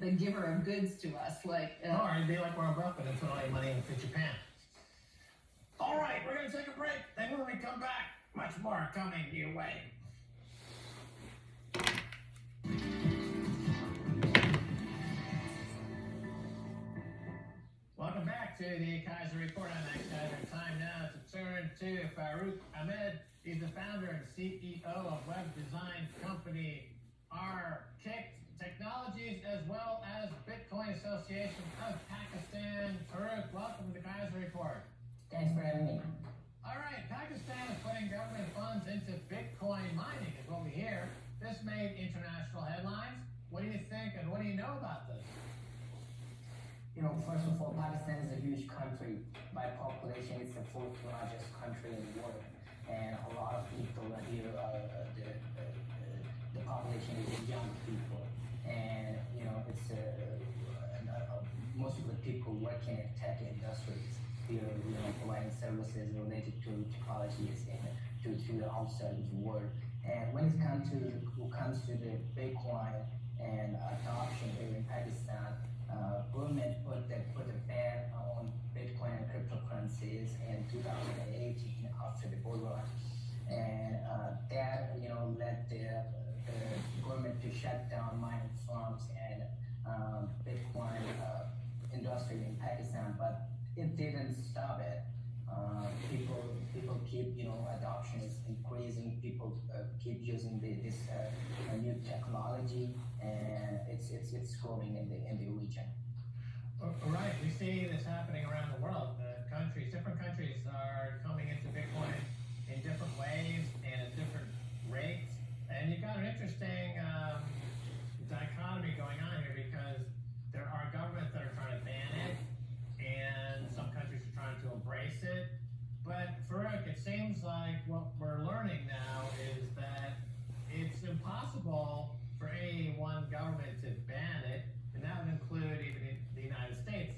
the giver of goods to us. Like, or it'd be like Warren Buffett and put all your money in Fit Japan. All right, we're going to take a break. Then when we come back, much more coming your way. Welcome back to the Kaiser Report. I'm Max Kaiser. Time now to turn to Farouk Ahmed. He's the founder and CEO of web design company R-Kicked Technologies, as well as Bitcoin Association of Pakistan. Farouk, welcome to the Kaiser Report. Thanks for having me. All right, Pakistan is putting government funds into Bitcoin mining, is what we hear. This made international headlines. What do you think, and what do you know about this? You know, first of all, Pakistan is a huge country. By population, it's the fourth largest country in the world. And a lot of people here, the population is young people. And, you know, it's most of the people working in tech industries here, you know, providing services related to technologies and to the outside world. And when it comes to the Bitcoin and adoption here in Pakistan, government put a ban on Bitcoin and cryptocurrencies in 2018 after the bull run, and that, you know, led the government to shut down mining farms and Bitcoin industry in Pakistan, but it didn't stop it. People keep, you know, adoption is increasing. People keep using this new technology, and it's growing in the region. All right, we see this happening around the world. Different countries are coming into Bitcoin in different ways and at different rates. And you've got an interesting dichotomy going on here, because there are governments that are trying to ban it, and some countries are trying to embrace it. But Farouk, it seems like what we're learning now is that it's impossible for any one government to ban it, and that would include even the United States.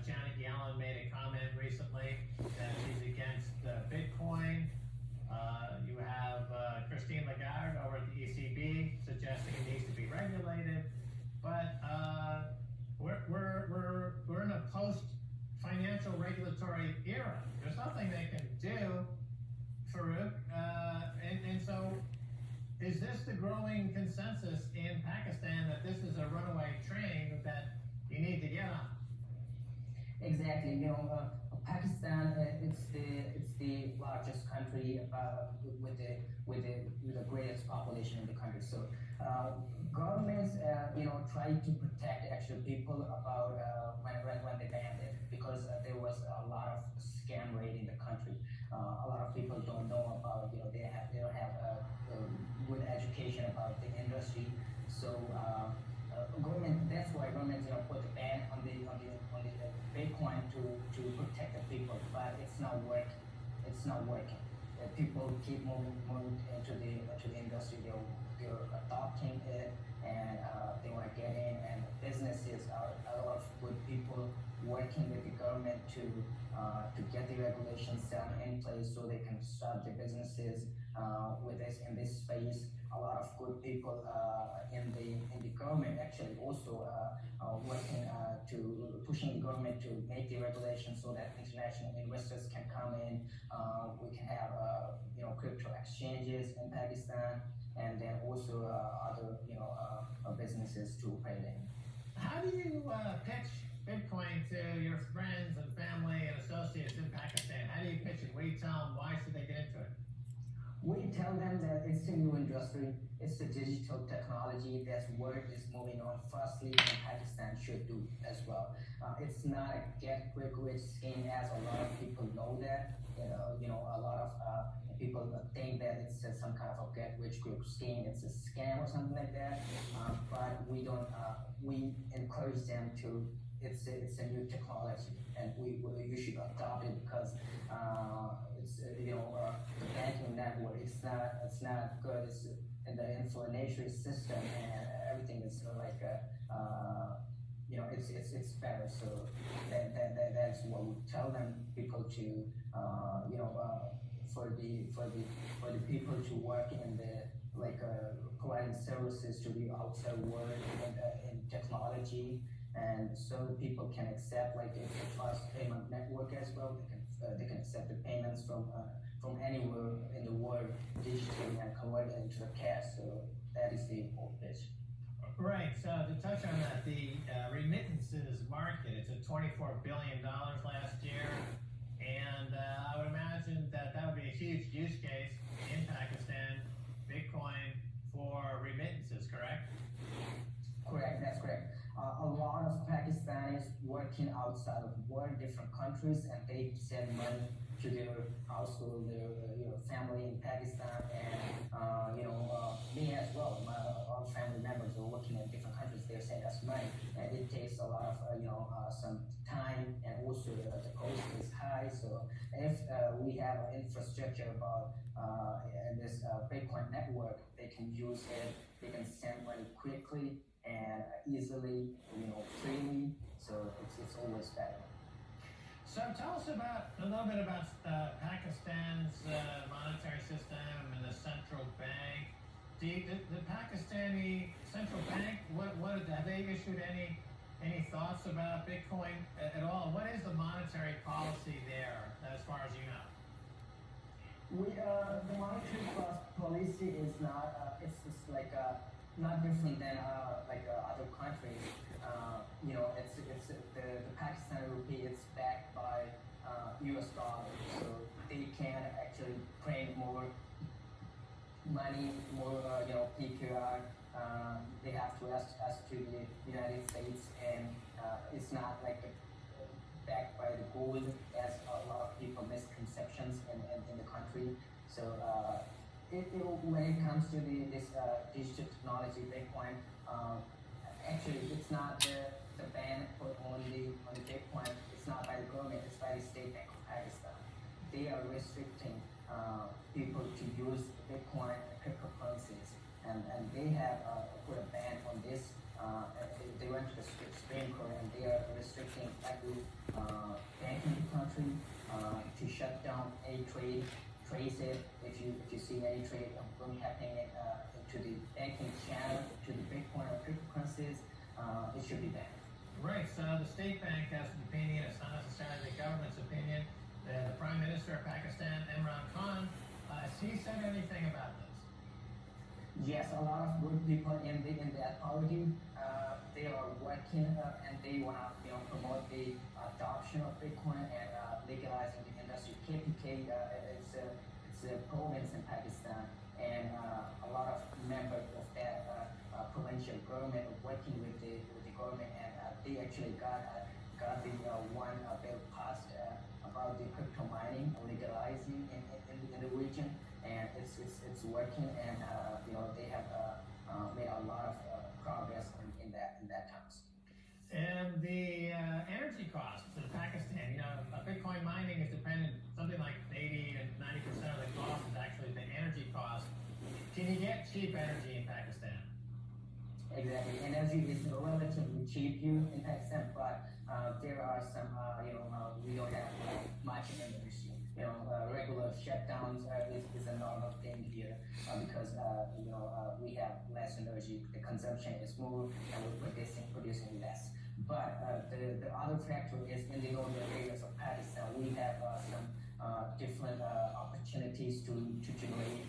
Janet Yellen made a comment recently that she's against Bitcoin. You have Christine Lagarde over at the ECB suggesting it needs to be regulated. But we're in a post-financial regulatory era. There's nothing they can do, Farouk. And so, is this the growing consensus in Pakistan that this is a runaway train that you need to get on? Exactly. You know, Pakistan, it's the largest country with the greatest population in the country. So governments, you know, try to protect actual people about when they banned it, because there was a lot of scam rate in the country. A lot of people don't know about, you know, they don't have good education about the industry. So government, that's why government, you know, put the ban on the Bitcoin to protect the people, but it's not working. It's not working. People keep moving into the industry. They're adopting it, and they want to get in. And businesses are a lot of good people working with the government to get the regulations set in place so they can start their businesses with this in this space. A lot of good people in the government actually also working to pushing the government to make the regulations so that international investors can come in. We can have you know, crypto exchanges in Pakistan, and then also other, you know, businesses to trade in. How do you pitch Bitcoin to your friends and family and associates in Pakistan? How do you pitch it? What do you tell them? Why should they get into it? We tell them that it's a new industry, it's a digital technology, that's where it is moving on fastly, and Pakistan should do as well. It's not a get-quick-rich scheme, as a lot of people know that. You know, a lot of people think that it's some kind of a get-rich-quick scheme, it's a scam or something like that. But we don't. We encourage them to. It's a new technology, and you should adopt it, because it's, you know, the banking network, it's not good. It's in the inflationary system, and everything is like you know, it's better. So that's what we tell them, people to you know, for the people to work in the, like providing services to the outside world in technology, and so people can accept like it's a trust payment network as well. They can accept the payments from anywhere in the world digitally and convert it into the cash. So that is the whole pitch. Right, so to touch on that, the remittances market, it's at $24 billion last year, and I would imagine that would be a huge use case in Pakistan, Bitcoin for remittances, correct? Correct, that's correct. A lot of Pakistanis working outside of world, different countries, and they send money to their household, their family in Pakistan, and me as well. All family members are working in different countries. They send us money, and it takes a lot of some time, and also the cost is high. So if we have an infrastructure about this Bitcoin network, they can use it. They can send money quickly and easily, freely. So it's always better. So tell us a little bit about Pakistan's monetary system and the central bank. The Pakistani central bank, what have they issued any thoughts about Bitcoin at all? What is the monetary policy there, as far as you know? The monetary policy is not. It's like not different than other countries. It's the Pakistani rupee. It's backed by U.S. dollars, so they can actually print more money, more PQR. They have to ask to the United States, and it's not like backed by the gold, as a lot of people misconceptions in the country. So when it comes to this digital technology, Bitcoin, actually it's not the ban put on the Bitcoin. It's not by the government. It's by the State Bank of Pakistan. They are restricting people to use Bitcoin and cryptocurrencies, and they have put a ban on this. They went to the Supreme Court, and they are restricting every bank in the country to shut down any trade, trace it. If you see any trade happening into the banking channel, to the Bitcoin or cryptocurrencies, it should be banned. Right. So the state bank has an opinion. It's not necessarily the government's opinion. The Prime Minister of Pakistan, Imran Khan, has he said anything about this? Yes, a lot of good people in that party, they are working and they want to promote the adoption of Bitcoin and legalizing the industry. KPK it's a province in Pakistan, and a lot of members of that provincial government are working with the government, and they actually got the one bill passed about the crypto mining legalizing in the region, and it's working, and they have made a lot of progress in that terms. And the energy costs in Pakistan, Bitcoin mining is dependent, something like 80 to 90% of the cost is actually the energy cost. Can you get cheap energy in Pakistan? Exactly, energy is relatively cheap here in Pakistan, but there are some, we don't have much energy. Regular shutdowns is a normal thing here because we have less energy. The consumption is more, and we're producing less. But the other factor is in the northern areas of Pakistan, we have some different opportunities to generate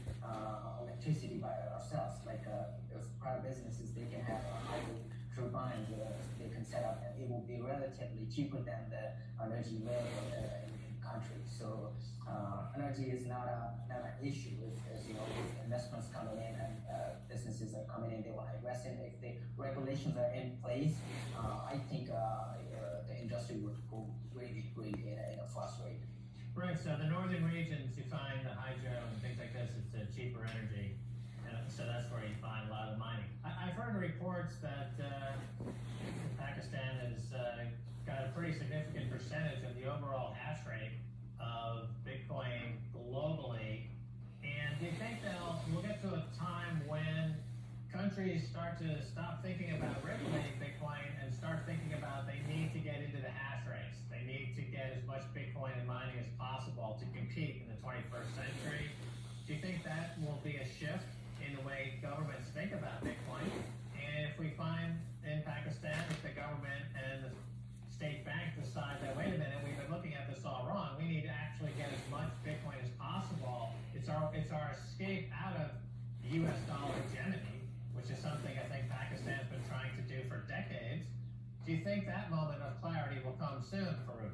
electricity by ourselves. Like if private businesses, they can have hydro turbines they can set up, and it will be relatively cheaper than the energy available in the country. So energy is not an issue if investments coming in and businesses are coming in, they want to invest in. If the regulations are in place, I think the industry would go really in a fast rate. Right, so the northern regions, you find the hydro and things like this, it's a cheaper energy, and so that's where you find a lot of the mining. I've heard reports that Pakistan has got a pretty significant percentage of the overall hash rate of Bitcoin globally, and do you think that we'll get to a time when countries start to stop thinking about regulating Bitcoin and start thinking about they need to get into the hash race. They need to get as much Bitcoin and mining as possible to compete in the 21st century. Do you think that will be a shift in the way governments think about Bitcoin? And if we find in Pakistan US dollar hegemony, which is something I think Pakistan's been trying to do for decades. Do you think that moment of clarity will come soon, Farouk?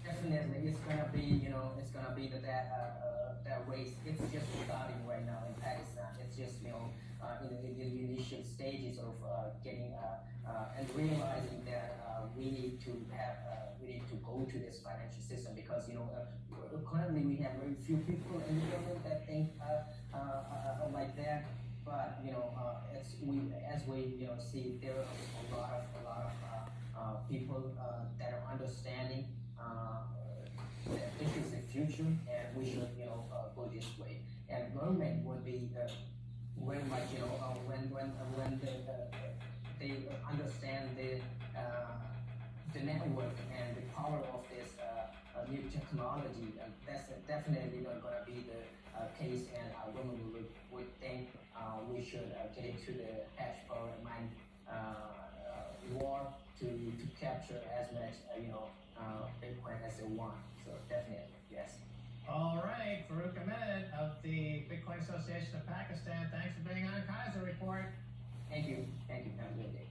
Definitely, it's gonna be, it's gonna be that race. It's just starting right now in Pakistan. It's just, in the initial stages of getting and realizing that we need to go to this financial system because, currently we have very few people in the government that think like that. But as we see, there are a lot of people that are understanding that this is the future and we should go this way. And government would be very much when they understand the network and the power of this new technology. That's definitely not going to be the case, and women would think we should get into the hash power and mine war to capture as much Bitcoin as they want. So definitely, yes. All right, Farouk Ahmed of the Bitcoin Association of Pakistan, thanks for being on Kaiser Report. Thank you. Have a good day.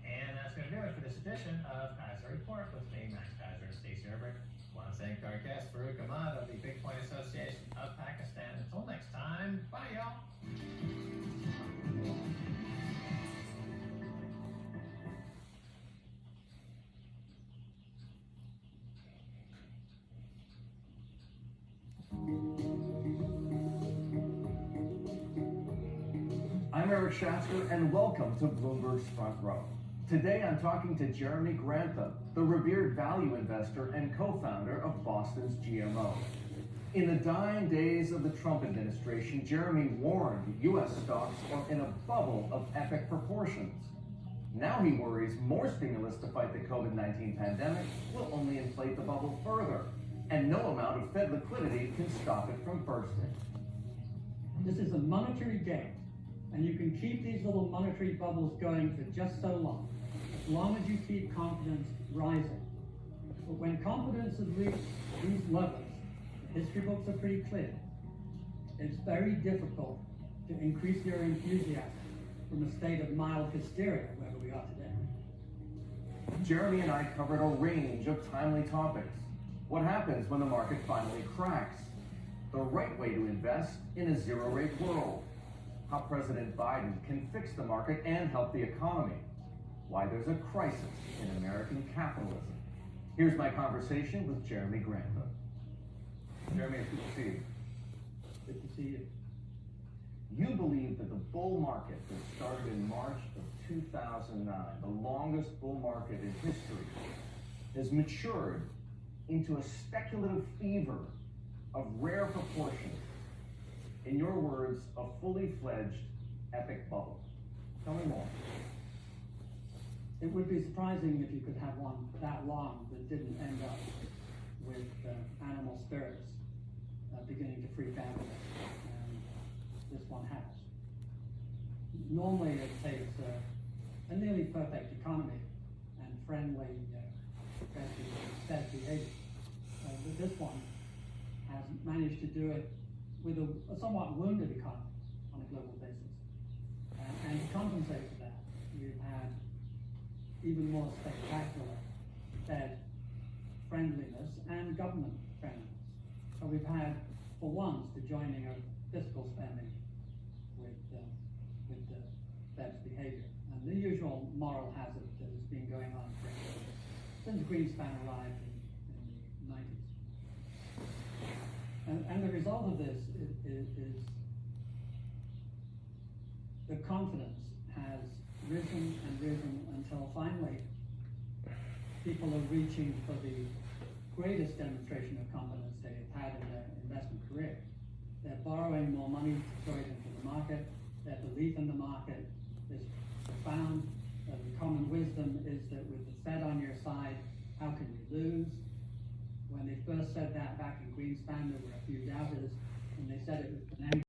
And that's going to do it for this edition of Kaiser Report with me, Max Kaiser and Stacey Herbert. I want to thank our guest, Farouk Ahmed of the Bitcoin Association of Pakistan. Until next time, bye y'all. I'm Eric Schatzker, and welcome to Bloomberg's Front Row. Today I'm talking to Jeremy Grantham, the revered value investor and co-founder of Boston's GMO. In the dying days of the Trump administration, Jeremy warned U.S. stocks are in a bubble of epic proportions. Now he worries more stimulus to fight the COVID-19 pandemic will only inflate the bubble further, and no amount of Fed liquidity can stop it from bursting. This is a monetary game, and you can keep these little monetary bubbles going for just so long as you keep confidence rising. But when confidence has reached these levels, the history books are pretty clear. It's very difficult to increase your enthusiasm from a state of mild hysteria where we are today. Jeremy and I covered a range of timely topics. What happens when the market finally cracks? The right way to invest in a zero-rate world. How President Biden can fix the market and help the economy. Why there's a crisis in American capitalism. Here's my conversation with Jeremy Grantham. Jeremy, it's good to see you. Good to see you. You believe that the bull market that started in March of 2009, the longest bull market in history, has matured into a speculative fever of rare proportions. In your words, a fully fledged epic bubble. Tell me more. It would be surprising if you could have one that long that didn't end up with animal spirits beginning to freak out, and this one has. Normally it takes a nearly perfect economy and friendly Fed behavior. But this one has managed to do it with a somewhat wounded economy on a global basis. And to compensate for that, we've had even more spectacular Fed friendliness and government friendliness. So we've had, for once, the joining of fiscal spending with the Fed's behavior. And the usual moral hazard that has been going on since Greenspan arrived in the 90s. And the result of this is the confidence has risen and risen until finally people are reaching for the greatest demonstration of confidence they've had in their investment career. They're borrowing more money to throw it into the market. Their belief in the market is profound. The common wisdom is that with the Fed on your side, how can you lose? When they first said that back in Greenspan, there were a few doubters, and they said it was an